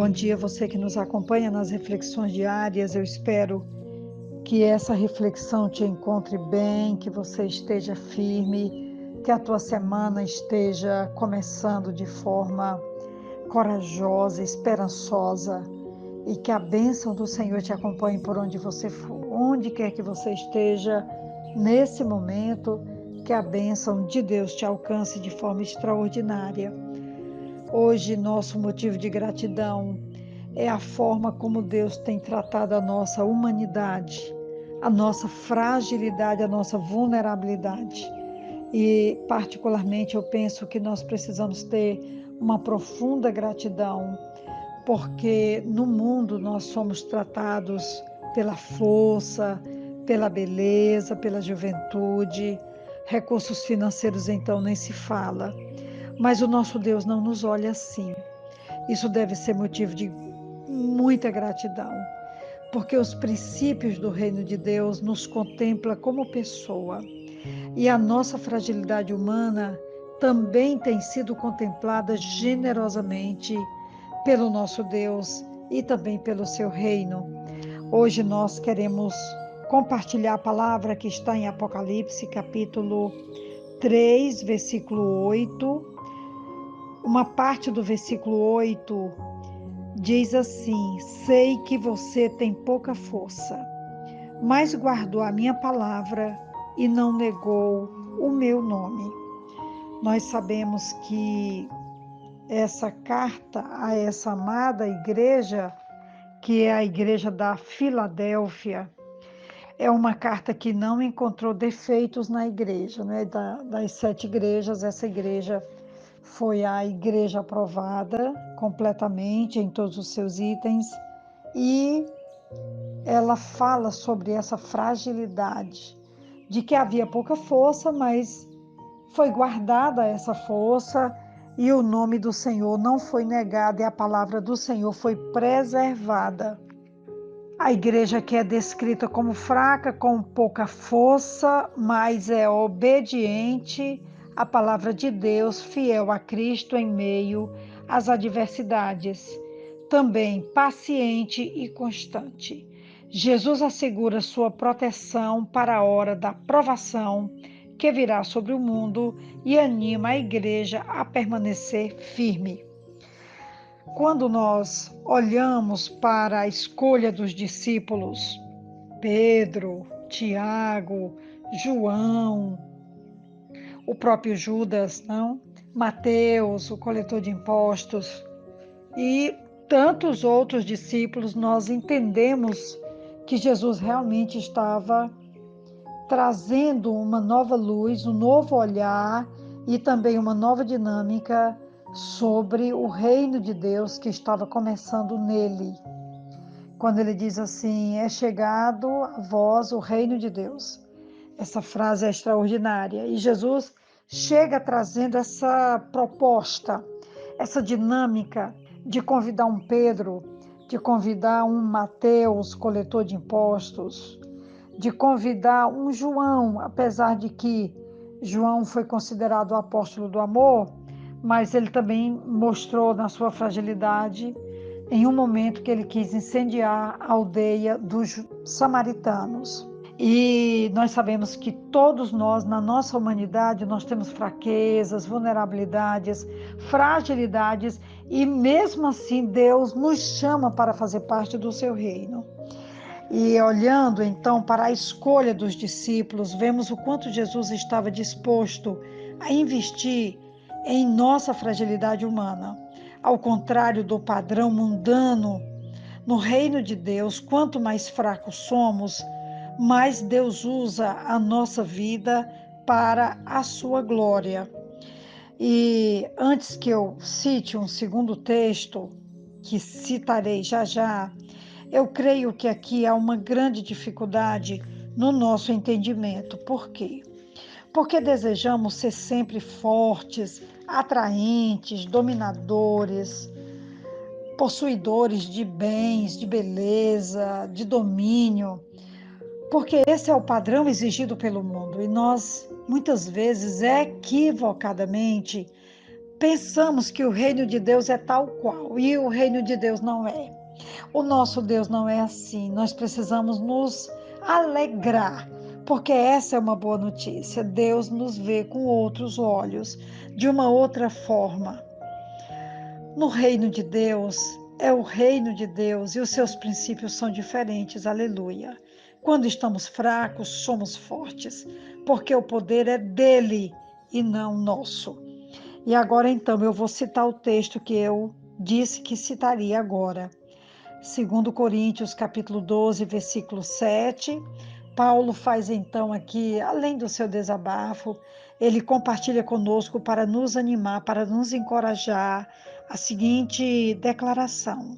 Bom dia, você que nos acompanha nas reflexões diárias. Eu espero que essa reflexão te encontre bem, que você esteja firme, que a tua semana esteja começando de forma corajosa, esperançosa e que a bênção do Senhor te acompanhe por onde você for, onde quer que você esteja nesse momento, que a bênção de Deus te alcance de forma extraordinária. Hoje, nosso motivo de gratidão é a forma como Deus tem tratado a nossa humanidade, a nossa fragilidade, a nossa vulnerabilidade. E, particularmente, eu penso que nós precisamos ter uma profunda gratidão, porque no mundo nós somos tratados pela força, pela beleza, pela juventude, recursos financeiros então nem se fala. Mas o nosso Deus não nos olha assim. Isso deve ser motivo de muita gratidão, porque os princípios do reino de Deus nos contempla como pessoa. E a nossa fragilidade humana também tem sido contemplada generosamente pelo nosso Deus e também pelo seu reino. Hoje nós queremos compartilhar a palavra que está em Apocalipse, capítulo 3, versículo 8. Uma parte do versículo 8 diz assim: sei que você tem pouca força, mas guardou a minha palavra e não negou o meu nome. Nós sabemos que essa carta a essa amada igreja, que é a igreja da Filadélfia, é uma carta que não encontrou defeitos na igreja, né? Das 7 igrejas, essa igreja foi a igreja aprovada completamente em todos os seus itens, e ela fala sobre essa fragilidade, de que havia pouca força, mas foi guardada essa força e o nome do Senhor não foi negado e a palavra do Senhor foi preservada. A igreja que é descrita como fraca, com pouca força, mas é obediente à palavra de Deus, fiel a Cristo em meio às adversidades, também paciente e constante. Jesus assegura sua proteção para a hora da provação que virá sobre o mundo e anima a igreja a permanecer firme. Quando nós olhamos para a escolha dos discípulos, Pedro, Tiago, João, o próprio Judas, não? Mateus, o coletor de impostos, e tantos outros discípulos, nós entendemos que Jesus realmente estava trazendo uma nova luz, um novo olhar e também uma nova dinâmica sobre o reino de Deus que estava começando nele. Quando ele diz assim: é chegado a vós o reino de Deus. Essa frase é extraordinária. E Jesus chega trazendo essa proposta, essa dinâmica de convidar um Pedro, de convidar um Mateus, coletor de impostos, de convidar um João, apesar de que João foi considerado o apóstolo do amor, mas ele também mostrou na sua fragilidade em um momento que ele quis incendiar a aldeia dos samaritanos. E nós sabemos que todos nós, na nossa humanidade, nós temos fraquezas, vulnerabilidades, fragilidades, e mesmo assim Deus nos chama para fazer parte do seu reino. E olhando então para a escolha dos discípulos, vemos o quanto Jesus estava disposto a investir em nossa fragilidade humana. Ao contrário do padrão mundano, no reino de Deus, quanto mais fracos somos, mais Deus usa a nossa vida para a sua glória. E antes que eu cite um segundo texto, que citarei já já, eu creio que aqui há uma grande dificuldade no nosso entendimento. Por quê? Porque desejamos ser sempre fortes, atraentes, dominadores, possuidores de bens, de beleza, de domínio, porque esse é o padrão exigido pelo mundo e nós, muitas vezes, equivocadamente, pensamos que o reino de Deus é tal qual, e o reino de Deus não é. O nosso Deus não é assim. Nós precisamos nos alegrar, porque essa é uma boa notícia. Deus nos vê com outros olhos, de uma outra forma. No reino de Deus, é o reino de Deus e os seus princípios são diferentes. Aleluia. Quando estamos fracos, somos fortes, porque o poder é dele e não nosso. E agora então eu vou citar o texto que eu disse que citaria agora. 2 Coríntios, capítulo 12, versículo 7. Paulo faz então aqui, além do seu desabafo, ele compartilha conosco para nos animar, para nos encorajar, a seguinte declaração: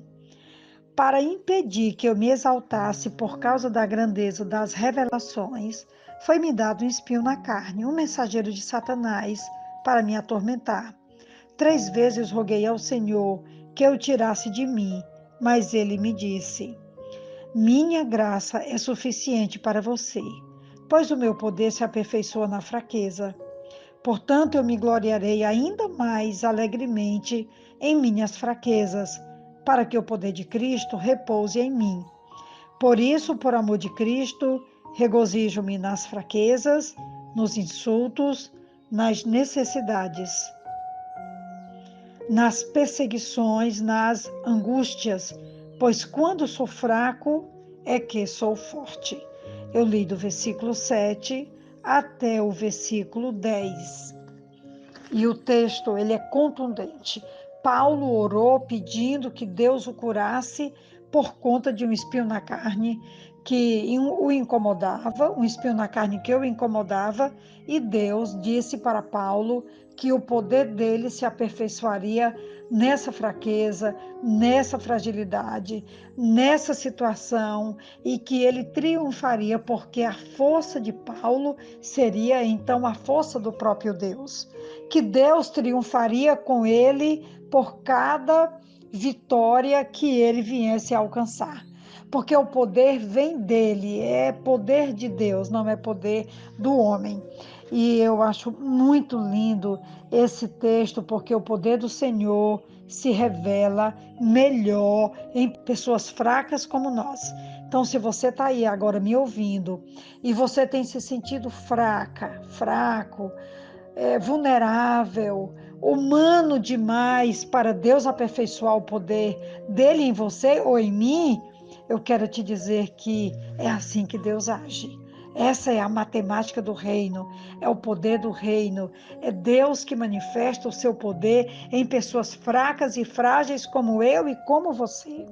para impedir que eu me exaltasse por causa da grandeza das revelações, foi-me dado um espinho na carne, um mensageiro de Satanás, para me atormentar. 3 vezes roguei ao Senhor que eu tirasse de mim, mas ele me disse: minha graça é suficiente para você, pois o meu poder se aperfeiçoa na fraqueza. Portanto, eu me gloriarei ainda mais alegremente em minhas fraquezas, para que o poder de Cristo repouse em mim. Por isso, por amor de Cristo, regozijo-me nas fraquezas, nos insultos, nas necessidades, nas perseguições, nas angústias, pois quando sou fraco é que sou forte. Eu li do versículo 7 até o versículo 10. E o texto, ele é contundente. Paulo orou pedindo que Deus o curasse por conta de um espinho na carne que o incomodava, um espinho na carne que o incomodava, e Deus disse para Paulo que o poder dele se aperfeiçoaria nessa fraqueza, nessa fragilidade, nessa situação, e que ele triunfaria porque a força de Paulo seria então a força do próprio Deus. Que Deus triunfaria com ele por cada vitória que ele viesse a alcançar. Porque o poder vem dele, é poder de Deus, não é poder do homem. E eu acho muito lindo esse texto, porque o poder do Senhor se revela melhor em pessoas fracas como nós. Então, se você está aí agora me ouvindo e você tem se sentido fraco, vulnerável, humano demais para Deus aperfeiçoar o poder dele em você ou em mim, eu quero te dizer que é assim que Deus age. Essa é a matemática do reino, é o poder do reino, é Deus que manifesta o seu poder em pessoas fracas e frágeis como eu e como você.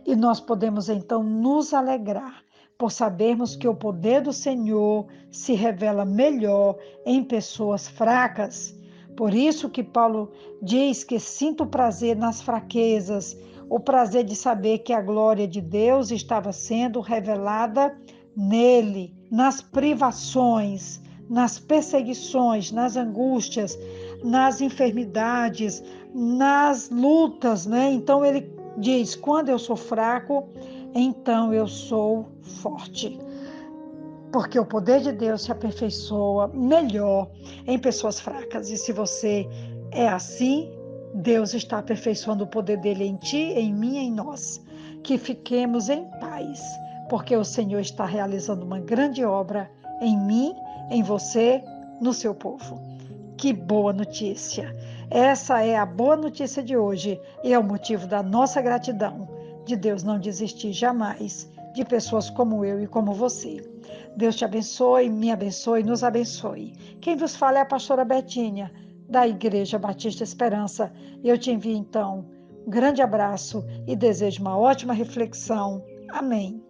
E nós podemos então nos alegrar por sabermos que o poder do Senhor se revela melhor em pessoas fracas. Por isso que Paulo diz que sinto prazer nas fraquezas, o prazer de saber que a glória de Deus estava sendo revelada nele, nas privações, nas perseguições, nas angústias, nas enfermidades, nas lutas, né? Então ele diz: quando eu sou fraco, então eu sou forte. Porque o poder de Deus se aperfeiçoa melhor em pessoas fracas. E se você é assim, Deus está aperfeiçoando o poder dele em ti, em mim, em nós. Que fiquemos em paz, porque o Senhor está realizando uma grande obra em mim, em você, no seu povo. Que boa notícia! Essa é a boa notícia de hoje e é o motivo da nossa gratidão, de Deus não desistir jamais de pessoas como eu e como você. Deus te abençoe, me abençoe, nos abençoe. Quem vos fala é a pastora Betinha, da Igreja Batista Esperança. Eu te envio então um grande abraço e desejo uma ótima reflexão. Amém.